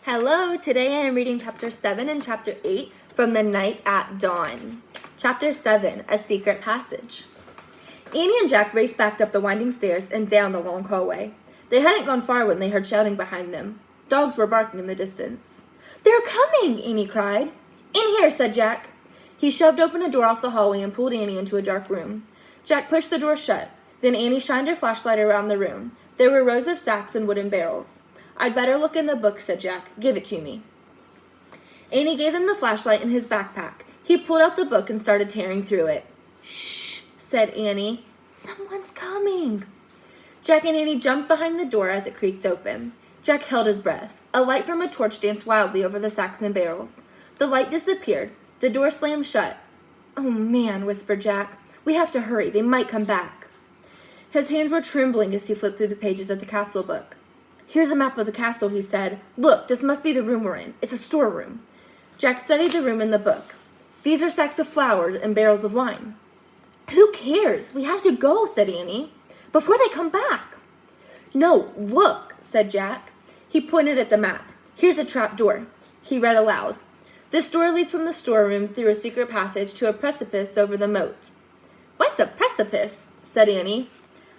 Hello, today I am reading chapter 7 and chapter 8 from The Night at Dawn. Chapter 7, A Secret Passage. Annie and Jack raced back up the winding stairs and down the long hallway. They hadn't gone far when they heard shouting behind them. Dogs were barking in the distance. "They're coming!" Annie cried. "In here," said Jack. He shoved open a door off the hallway and pulled Annie into a dark room. Jack pushed the door shut. Then Annie shined her flashlight around the room. There were rows of sacks and wooden barrels. "I'd better look in the book," said Jack. "Give it to me." Annie gave him the flashlight and his backpack. He pulled out the book and started tearing through it. "Shh," said Annie. "Someone's coming." Jack and Annie jumped behind the door as it creaked open. Jack held his breath. A light from a torch danced wildly over the sacks and barrels. The light disappeared. The door slammed shut. "Oh, man," whispered Jack. "We have to hurry. They might come back." His hands were trembling as he flipped through the pages of the castle book. "Here's a map of the castle," he said. "Look, this must be the room we're in. It's a storeroom." Jack studied the room in the book. "These are sacks of flour and barrels of wine." "Who cares? We have to go," said Annie, "before they come back." "No, look," said Jack. He pointed at the map. "Here's a trap door." He read aloud. "This door leads from the storeroom through a secret passage to a precipice over the moat." "What's a precipice?" said Annie.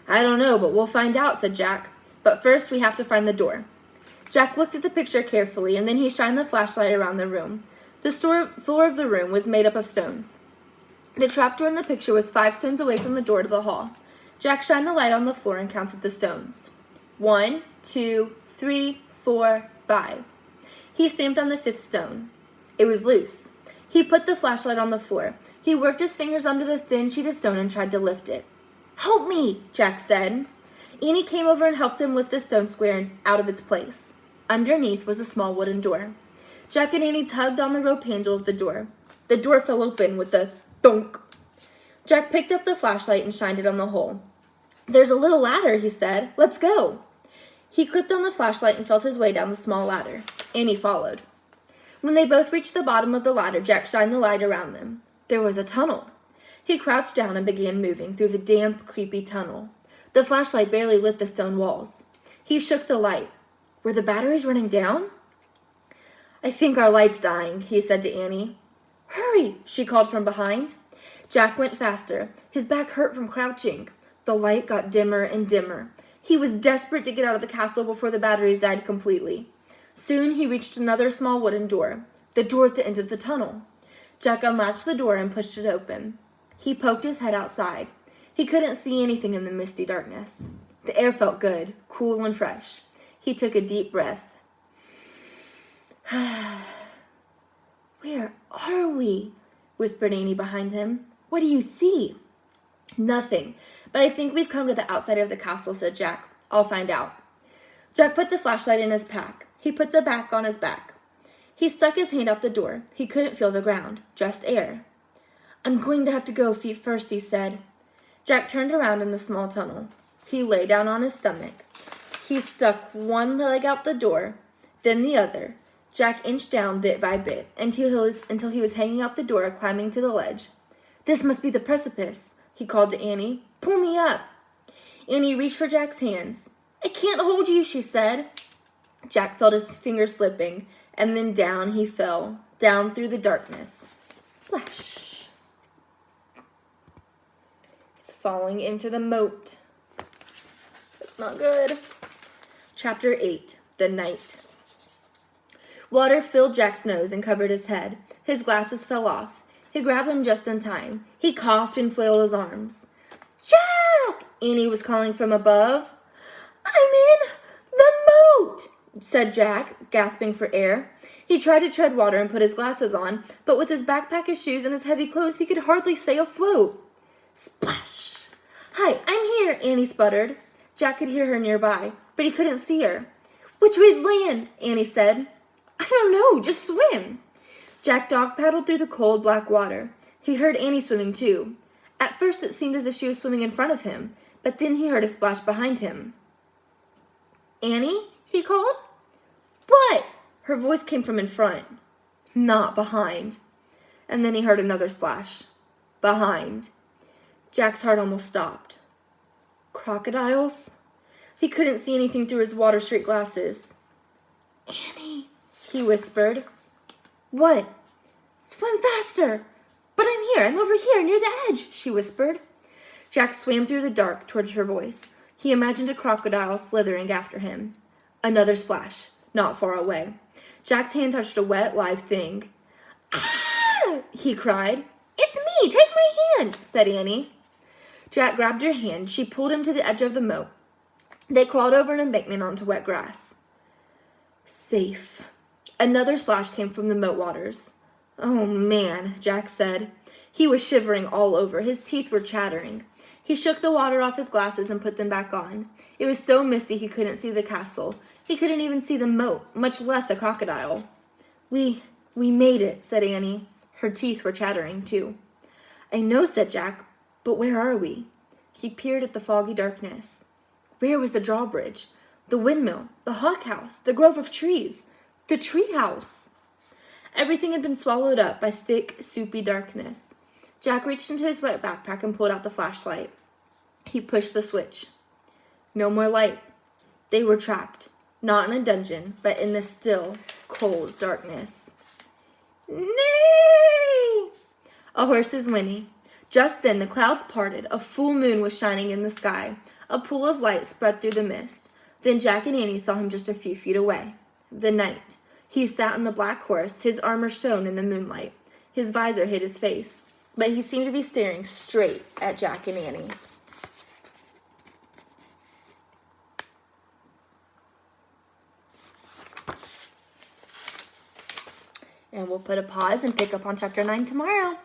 "I don't know, but we'll find out," said Jack. "But first, we have to find the door." Jack looked at the picture carefully, and then he shined the flashlight around the room. The floor of the room was made up of stones. The trapdoor in the picture was 5 stones away from the door to the hall. Jack shined the light on the floor and counted the stones. 1, 2, 3, 4, 5. He stamped on the 5th stone. It was loose. He put the flashlight on the floor. He worked his fingers under the thin sheet of stone and tried to lift it. "Help me," Jack said. Annie came over and helped him lift the stone square out of its place. Underneath was a small wooden door. Jack and Annie tugged on the rope handle of the door. The door fell open with a thunk. Jack picked up the flashlight and shined it on the hole. "There's a little ladder," he said. "Let's go." He clipped on the flashlight and felt his way down the small ladder. Annie followed. When they both reached the bottom of the ladder, Jack shined the light around them. There was a tunnel. He crouched down and began moving through the damp, creepy tunnel. The flashlight barely lit the stone walls. He shook the light. Were the batteries running down? "I think our light's dying," he said to Annie. "Hurry," she called from behind. Jack went faster. His back hurt from crouching. The light got dimmer and dimmer. He was desperate to get out of the castle before the batteries died completely. Soon he reached another small wooden door, the door at the end of the tunnel. Jack unlatched the door and pushed it open. He poked his head outside. He couldn't see anything in the misty darkness. The air felt good, cool and fresh. He took a deep breath. "Where are we?" whispered Annie behind him. "What do you see?" "Nothing, but I think we've come to the outside of the castle," said Jack. "I'll find out." Jack put the flashlight in his pack. He put the back on his back. He stuck his hand out the door. He couldn't feel the ground, just air. "I'm going to have to go feet first," he said. Jack turned around in the small tunnel. He lay down on his stomach. He stuck one leg out the door, then the other. Jack inched down bit by bit until he was hanging out the door, climbing to the ledge. "This must be the precipice," he called to Annie. "Pull me up." Annie reached for Jack's hands. "I can't hold you," she said. Jack felt his fingers slipping, and then down he fell, down through the darkness. Splash! Falling into the moat. That's not good. Chapter 8, The Night. Water filled Jack's nose and covered his head. His glasses fell off. He grabbed them just in time. He coughed and flailed his arms. "Jack!" Annie was calling from above. "I'm in the moat," said Jack, gasping for air. He tried to tread water and put his glasses on, but with his backpack, his shoes, and his heavy clothes, he could hardly stay afloat. Splash! "Hi, I'm here," Annie sputtered. Jack could hear her nearby, but he couldn't see her. "Which way's land?" Annie said. "I don't know, just swim." Jack dog-paddled through the cold, black water. He heard Annie swimming, too. At first it seemed as if she was swimming in front of him, but then he heard a splash behind him. "Annie?" he called. "What?" Her voice came from in front, not behind. And then he heard another splash. Behind. Jack's heart almost stopped. Crocodiles? He couldn't see anything through his water streak glasses. "Annie," he whispered. What? Swim faster! But I'm here. I'm over here near the edge, she whispered. Jack swam through the dark towards her voice. He imagined a crocodile slithering after him. Another splash, not far away. Jack's hand touched a wet, live thing. Ah! He cried. It's me! Take my hand, said Annie. Jack grabbed her hand. She pulled him to the edge of the moat. They crawled over an embankment onto wet grass. Safe. Another splash came from the moat waters. Oh, man, Jack said. He was shivering all over. His teeth were chattering. He shook the water off his glasses and put them back on. It was so misty he couldn't see the castle. He couldn't even see the moat, much less a crocodile. We made it, said Annie. Her teeth were chattering, too. I know, said Jack, but where are we? He peered at the foggy darkness. Where was the drawbridge? The windmill, the hawk house, the grove of trees, the tree house. Everything had been swallowed up by thick, soupy darkness. Jack reached into his wet backpack and pulled out the flashlight. He pushed the switch. No more light. They were trapped, not in a dungeon, but in the still, cold darkness. Nay! A horse's whinny. Just then the clouds parted. A full moon was shining in the sky. A pool of light spread through the mist. Then Jack and Annie saw him just a few feet away. The knight. He sat on the black horse. His armor shone in the moonlight. His visor hid his face, but he seemed to be staring straight at Jack and Annie. And we'll put a pause and pick up on chapter 9 tomorrow.